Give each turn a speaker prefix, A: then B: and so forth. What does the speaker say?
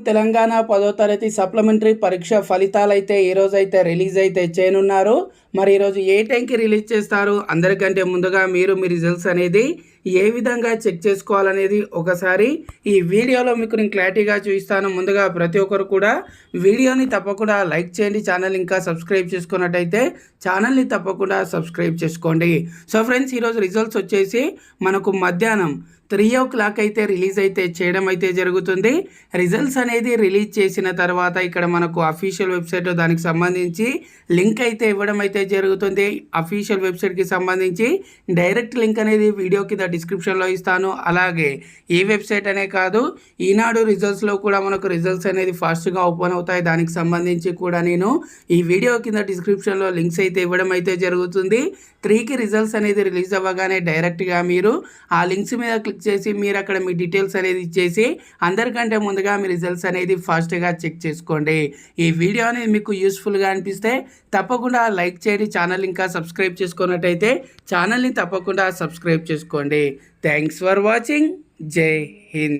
A: తెలంగాణ 10వ తరగతి సప్లిమెంటరీ పరీక్ష ఫలితాలైతే ఈరోజైతే రిలీజ్ అయితే చేయనున్నారు. మరి ఈరోజు ఏ టైంకి రిలీజ్ చేస్తారు? అందరికంటే ముందుగా మీరు మీ రిజల్ట్స్ అనేది ఏ విధంగా చెక్ చేసుకోవాలనేది ఒకసారి ఈ వీడియోలో మీకు నేను క్లారిటీగా చూపిస్తాను. ముందుగా ప్రతి ఒక్కరు కూడా వీడియోని తప్పకుండా లైక్ చేయండి. ఛానల్ ఇంకా సబ్స్క్రైబ్ చేసుకున్నట్టయితే ఛానల్ని తప్పకుండా సబ్స్క్రైబ్ చేసుకోండి. సో ఫ్రెండ్స్, ఈరోజు రిజల్ట్స్ వచ్చేసి మనకు మధ్యాహ్నం 3 అయితే రిలీజ్ అయితే చేయడం అయితే జరుగుతుంది. రిజల్ట్స్ అనేది రిలీజ్ చేసిన తర్వాత ఇక్కడ మనకు అఫీషియల్ వెబ్సైట్ దానికి సంబంధించి లింక్ అయితే ఇవ్వడం అయితే జరుగుతుంది. అఫీషియల్ వెబ్సైట్కి సంబంధించి డైరెక్ట్ లింక్ అనేది వీడియో కింద డిస్క్రిప్షన్లో ఇస్తాను. అలాగే ఈ వెబ్సైట్ అనే కాదు, ఈనాడు రిజల్ట్స్లో కూడా మనకు రిజల్ట్స్ అనేది ఫాస్ట్గా ఓపెన్ అవుతాయి. దానికి సంబంధించి కూడా నేను ఈ వీడియో కింద డిస్క్రిప్షన్లో లింక్స్ అయితే ఇవ్వడం అయితే జరుగుతుంది. 3కి రిజల్ట్స్ అనేది రిలీజ్ అవ్వగానే డైరెక్ట్గా మీరు ఆ లింక్స్ మీద క్లిక్ చేసి మీరు అక్కడ మీ డీటెయిల్స్ అనేది ఇచ్చేసి అందరికంటే ముందుగా మీ రిజల్ట్స్ అనేది ఫాస్ట్గా చెక్ చేసుకోండి. ఈ వీడియో అనేది మీకు యూస్ఫుల్గా అనిపిస్తే తప్పకుండా లైక్ చేయండి. ఛానల్ ఇంకా సబ్స్క్రైబ్ చేసుకున్నట్టయితే ఛానల్ని తప్పకుండా సబ్స్క్రైబ్ చేసుకోండి. Thanks for watching. జై హింద్.